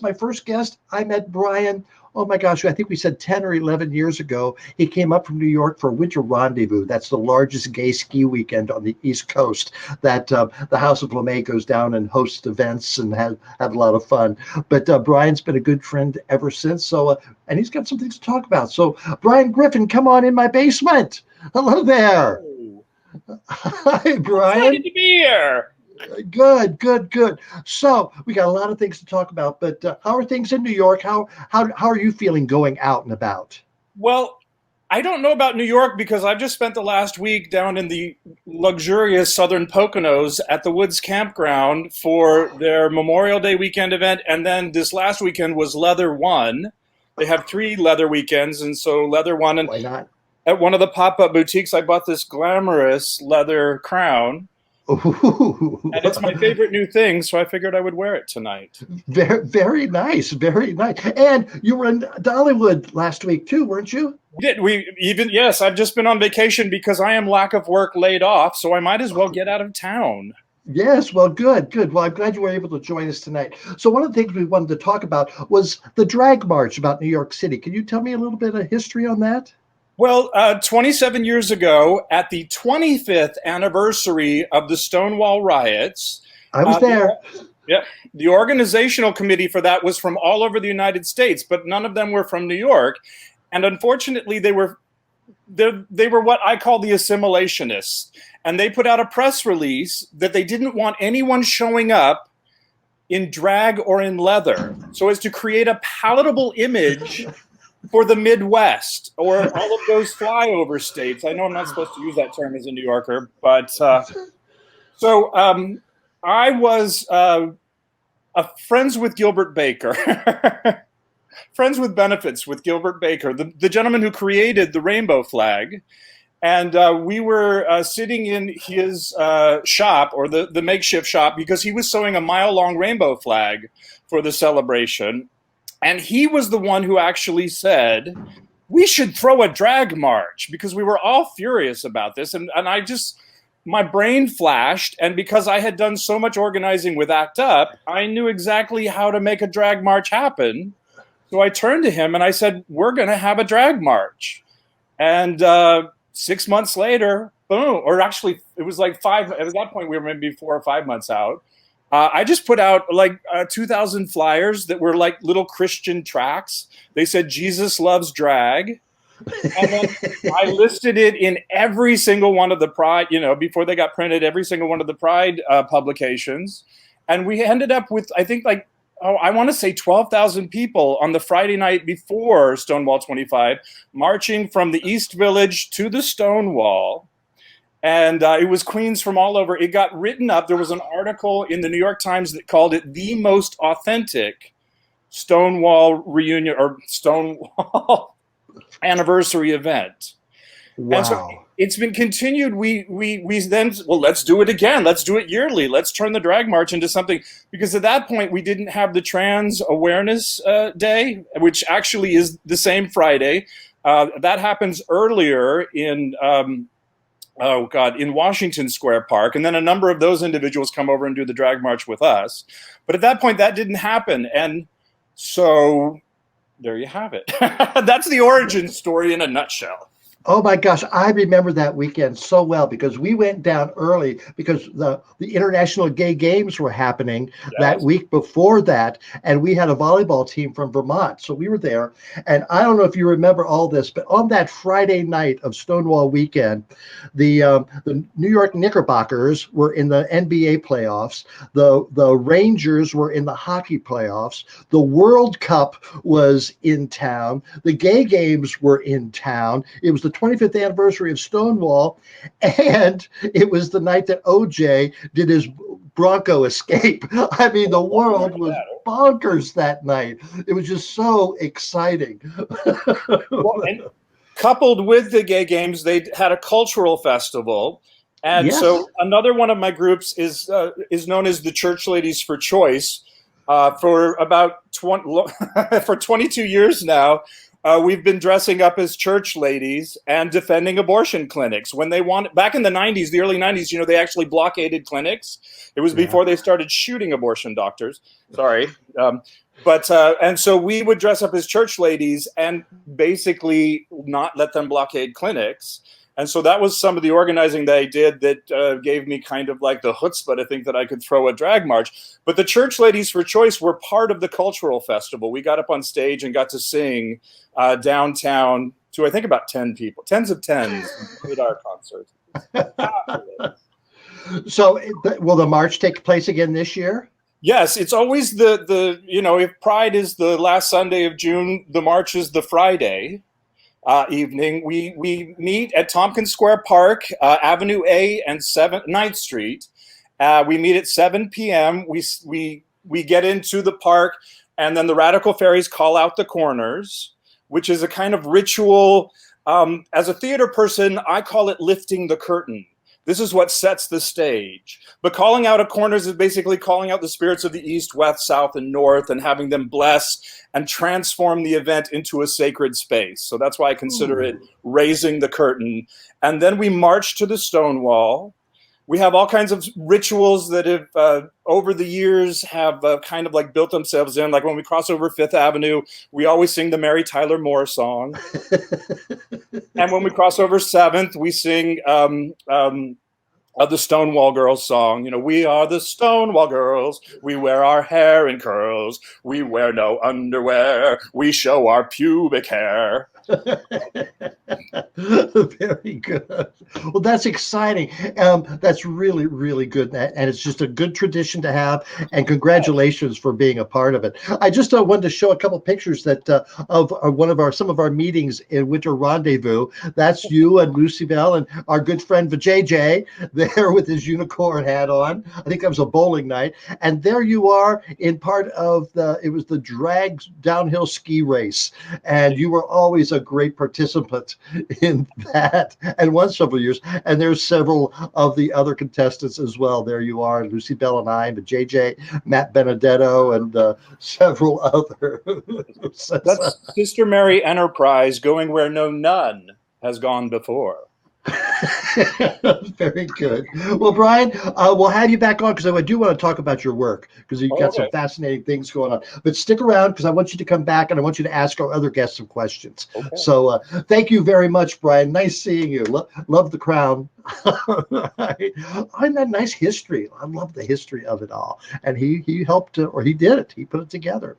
My first guest, I met Brian, oh my gosh, I think we said 10 or 11 years ago. He came up from New York for Winter Rendezvous. That's the largest gay ski weekend on the East Coast that the House of LeMay goes down and hosts events and have a lot of fun. But Brian's been a good friend ever since. And he's got some things to talk about. So, Brian Griffin, come on in my basement. Hello there. Oh, Hi, excited Brian. to be here. Good, good, good. So we got a lot of things to talk about, but how are things in New York? How are you feeling going out and about? Well, I don't know about New York because I've just spent the last week down in the luxurious southern Poconos at the Woods Campground for their Memorial Day weekend event. And then this last weekend was Leather One. They have 3 leather weekends. And so Leather One, and Why not? at one of the pop-up boutiques, I bought this glamorous leather crown. And it's my favorite new thing, so I figured I would wear it tonight. Very, very nice, very nice. And you were in Dollywood last week too, weren't you? Yes, I've just been on vacation because I am lack of work laid off, so I might as well get out of town. Yes, well, good, good. Well, I'm glad you were able to join us tonight. So one of the things we wanted to talk about was the drag march about New York City. Can you tell me a little bit of history on that? Well, 27 years ago, at the 25th anniversary of the Stonewall riots, I was there. the organizational committee for that was from all over the United States, but none of them were from New York. And unfortunately, they were what I call the assimilationists. And they put out a press release that they didn't want anyone showing up in drag or in leather, so as to create a palatable image for the Midwest or all of those flyover states. I know I'm not supposed to use that term as a New Yorker, but I was friends with Gilbert Baker, friends with benefits with Gilbert Baker, the gentleman who created the rainbow flag. And we were sitting in his shop, or the makeshift shop, because he was sewing a mile-long rainbow flag for the celebration. And he was the one who actually said, we should throw a drag march, because we were all furious about this. And my brain flashed. And because I had done so much organizing with ACT UP, I knew exactly how to make a drag march happen. So I turned to him and I said, we're going to have a drag march. And 6 months later, boom, or actually it was like 5, at that point we were maybe 4 or 5 months out. I just put out like 2,000 flyers that were like little Christian tracts. They said, Jesus loves drag. And then I listed it in every single one of the Pride, before they got printed, every single one of the Pride publications. And we ended up with, I think I want to say 12,000 people on the Friday night before Stonewall 25, marching from the East Village to the Stonewall. And it was queens from all over. It got written up. There was an article in the New York Times that called it the most authentic Stonewall reunion or Stonewall anniversary event. Wow. And so it's been continued. We then, well, let's do it again. Let's do it yearly. Let's turn the drag march into something, because at that point we didn't have the Trans Awareness Day, which actually is the same Friday. That happens earlier in in Washington Square Park. And then a number of those individuals come over and do the drag march with us. But at that point, that didn't happen. And so there you have it. That's the origin story in a nutshell. Oh my gosh, I remember that weekend so well, because we went down early because the International Gay Games were happening that week before that, and we had a volleyball team from Vermont, so we were there. And I don't know if you remember all this, but on that Friday night of Stonewall weekend, the New York Knickerbockers were in the NBA playoffs, the Rangers were in the hockey playoffs, the World Cup was in town, the Gay Games were in town. It was the 25th anniversary of Stonewall, and it was the night that OJ did his Bronco escape. I mean, the world was bonkers that night. It was just so exciting. Well, and coupled with the Gay Games, they had a cultural festival. And so another one of my groups is known as the Church Ladies for Choice. For about 22 years now, we've been dressing up as church ladies and defending abortion clinics. When they wanted, back in the 90s, the early 90s, they actually blockaded clinics. It was before they started shooting abortion doctors. Sorry. But and so we would dress up as church ladies and basically not let them blockade clinics. And so that was some of the organizing that I did that gave me kind of like the chutzpah to think that I could throw a drag march. But the Church Ladies for Choice were part of the cultural festival. We got up on stage and got to sing downtown to, I think, about 10 people, tens of tens, at our concert. So will the march take place again this year? Yes, it's always the if Pride is the last Sunday of June, the march is the Friday evening. We meet at Tompkins Square Park, Avenue A and 9th Street. We meet at 7 p.m. We get into the park, and then the Radical Fairies call out the corners, which is a kind of ritual. As a theater person, I call it lifting the curtain. This is what sets the stage. But calling out of corners is basically calling out the spirits of the East, West, South, and North and having them bless and transform the event into a sacred space. So that's why I consider it raising the curtain. And then we march to the Stonewall. We have all kinds of rituals that have, over the years, have kind of like built themselves in. Like when we cross over Fifth Avenue, we always sing the Mary Tyler Moore song. And when we cross over 7th, we sing the Stonewall Girls song. You know, we are the Stonewall Girls. We wear our hair in curls. We wear no underwear. We show our pubic hair. Very good. Well, that's exciting. That's really, really good. And it's just a good tradition to have. And congratulations for being a part of it. I just wanted to show a couple pictures that of some of our meetings in Winter Rendezvous. That's you and Lucy Bell and our good friend JJ there with his unicorn hat on. I think that was a bowling night. And there you are in part of it was the drag downhill ski race. And you were always a great participant in that and won several years. And there's several of the other contestants as well. There you are, Lucy Bell and I, but JJ, Matt Benedetto, and several other. That's Sister Mary Enterprise going where no nun has gone before. Very good. Well, Brian, we'll have you back on because I do want to talk about your work because you've got some fascinating things going on. But stick around because I want you to come back and I want you to ask our other guests some questions. Okay. So thank you very much, Brian. Nice seeing you. Love the crown. And that nice history. I love the history of it all. And he helped, or he did it. He put it together.